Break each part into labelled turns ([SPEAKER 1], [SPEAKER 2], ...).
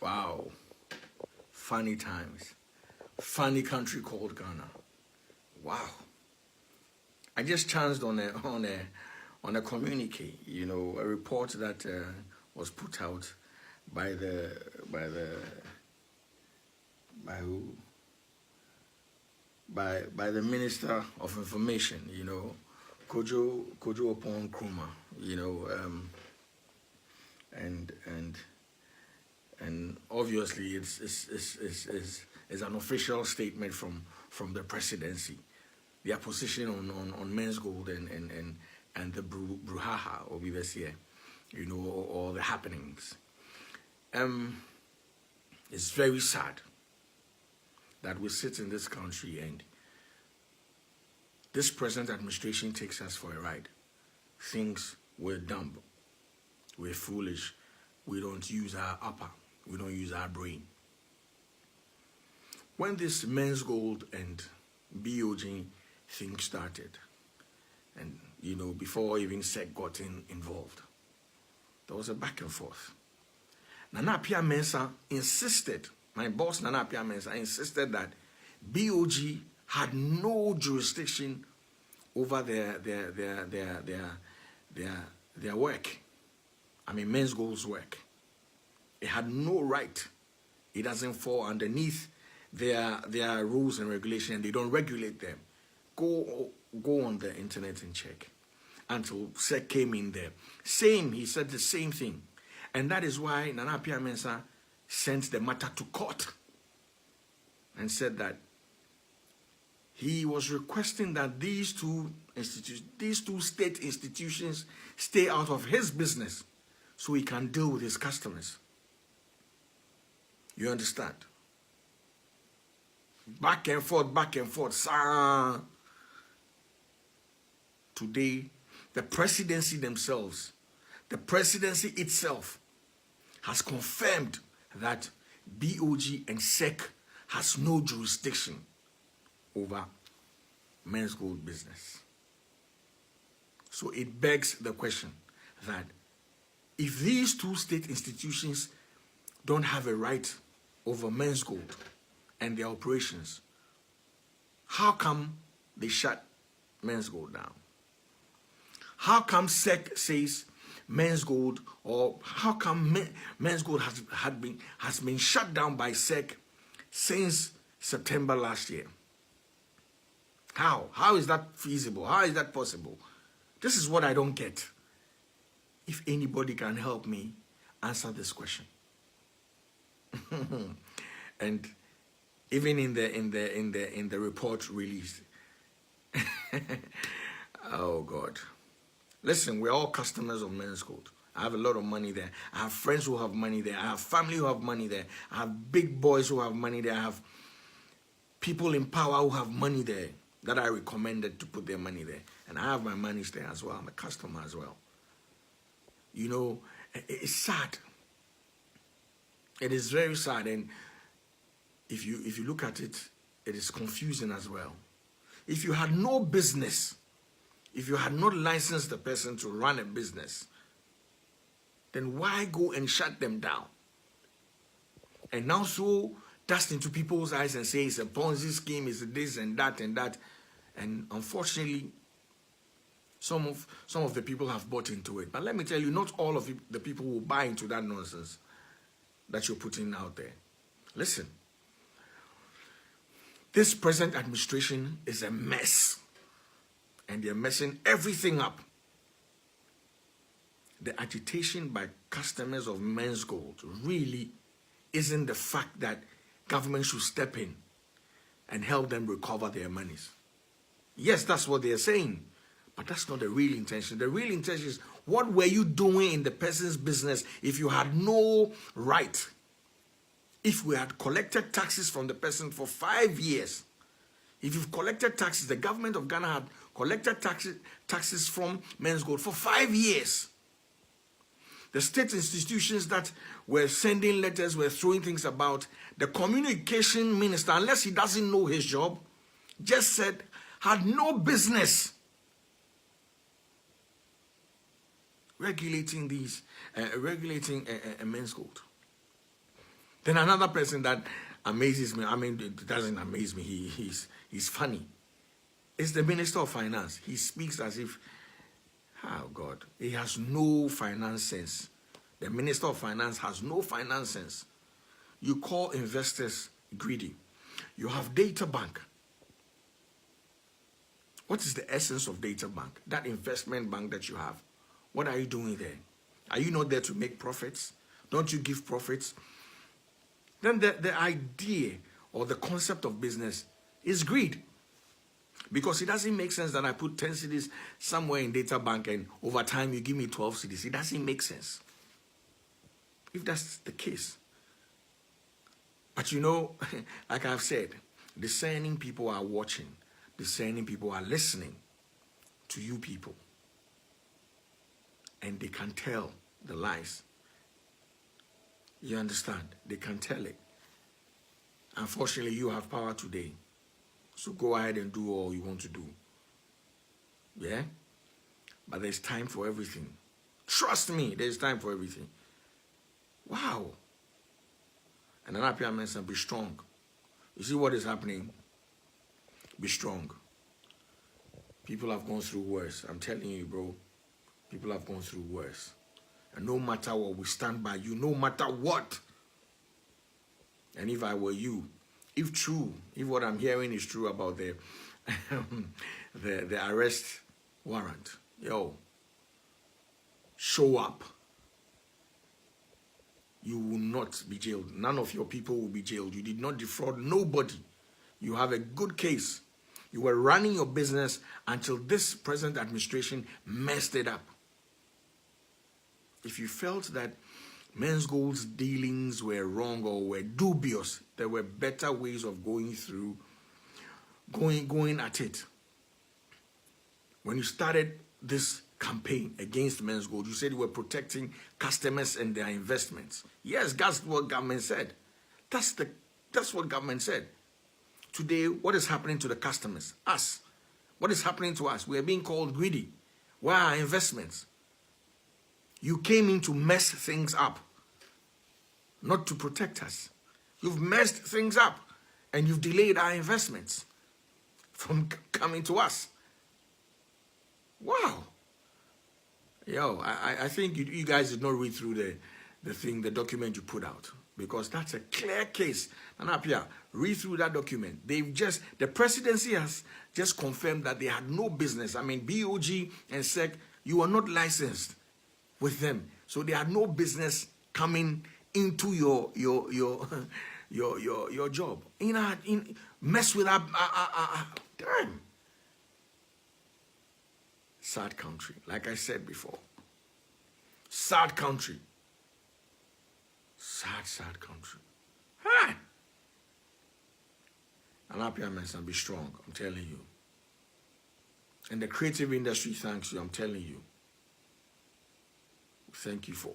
[SPEAKER 1] Wow. Funny times. Funny country called Ghana. Wow. I just chanced on a communique, you know, a report that was put out by who? By the Minister of Information, you know, Kojo Opon Nkrumah, you know, and obviously it's an official statement from the presidency, their position on Menzgold and the brouhaha or you know, or the happenings. It's very sad that we sit in this country and this present administration takes us for a ride. Thinks we're dumb, we're foolish, we don't use our upper, we don't use our brain. When this Menzgold and BoG thing started, and you know, before even SEC got involved, there was a back and forth. Nana Appiah Mensah insisted, my boss Nana Appiah Mensah insisted that BoG had no jurisdiction over their work. I mean, Menzgold's work. It had no right. It doesn't fall underneath their rules and regulations, and they don't regulate them. Go on the internet and check. Until SEC came in there. He said the same thing. And that is why Nana Appiah Mensah sent the matter to court and said that he was requesting that these two state institutions stay out of his business so he can deal with his customers. You understand? Back and forth, sir. Today, the presidency themselves, the presidency itself has confirmed that BoG and SEC has no jurisdiction over Menzgold business. So it begs the question that if these two state institutions don't have a right over Menzgold and their operations, how come they shut Menzgold down? How come SEC says Menzgold, or how come Menzgold has been shut down by SEC since September last year? How is that feasible? How is that possible? This is what I don't get. If anybody can help me answer this question. And even in the report released. Oh God. Listen, we're all customers of Menzgold. I have a lot of money there. I have friends who have money there. I have family who have money there. I have big boys who have money there. I have people in power who have money there that I recommended to put their money there. And I have my money there as well. I'm a customer as well. You know, it's sad. It is very sad. And if you look at it, it is confusing as well. If you had no business, if you had not licensed the person to run a business, then why go and shut them down? And now throw dust into people's eyes and say it's a Ponzi scheme, it's this and that and that. And unfortunately, some of the people have bought into it. But let me tell you, not all of the people will buy into that nonsense that you're putting out there. Listen, this present administration is a mess. And they're messing everything up. The agitation by customers of Menzgold really isn't the fact that government should step in and help them recover their monies. Yes, that's what they're saying, but that's not the real intention. The real intention is, what were you doing in the person's business if you had no right? If we had collected taxes from the person for 5 years, if you've collected taxes, the government of Ghana had collected taxes from Menzgold for 5 years. The state institutions that were sending letters, were throwing things about, the communication minister, unless he doesn't know his job, just said, had no business regulating Menzgold. Then another person that amazes me, I mean, it doesn't amaze me, he's funny. It's the Minister of Finance. He speaks as if, oh God, he has no finance sense. The Minister of Finance has no finance sense. You call investors greedy. You have data bank. What is the essence of data bank? That investment bank that you have. What are you doing there? Are you not there to make profits? Don't you give profits? Then the idea or the concept of business is greed. Because it doesn't make sense that I put 10 cedis somewhere in data bank and over time you give me 12 cedis. It doesn't make sense. If that's the case. But you know, like I've said, discerning people are watching. Discerning people are listening to you people. And they can tell the lies. You understand? They can tell it. Unfortunately, you have power today. So go ahead and do all you want to do. Yeah? But there's time for everything. Trust me, there's time for everything. Wow. And then I mentioned, be strong. You see what is happening? Be strong. People have gone through worse. I'm telling you, bro. People have gone through worse. And no matter what, we stand by you. No matter what. And if I were you, if true, if what I'm hearing is true about the arrest warrant, yo, show up. You will not be jailed. None of your people will be jailed. You did not defraud nobody. You have a good case. You were running your business until this present administration messed it up. If you felt that Menzgold's dealings were wrong or were dubious, there were better ways of going at it. When you started this campaign against Menzgold, you said you were protecting customers and their investments. Yes, that's what government said. That's what government said. Today, what is happening to the customers? Us. What is happening to us? We are being called greedy. Where are our investments? You came in to mess things up, not to protect us. You've messed things up, and you've delayed our investments from coming to us. Wow. Yo, I think you guys did not read through the document you put out, because that's a clear case. And up here, read through that document. The presidency has just confirmed that they had no business. I mean, BoG and SEC, you are not licensed with them, so they had no business coming into your job. Mess with our damn. Sad country, like I said before. Sad country. Sad country. Hi. And happy and be strong, I'm telling you. And the creative industry thanks you, I'm telling you. Thank you for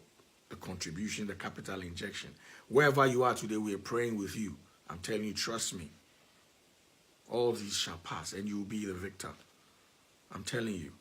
[SPEAKER 1] the contribution, the capital injection. Wherever you are today, we are praying with you. I'm telling you, trust me. All these shall pass and you will be the victor. I'm telling you.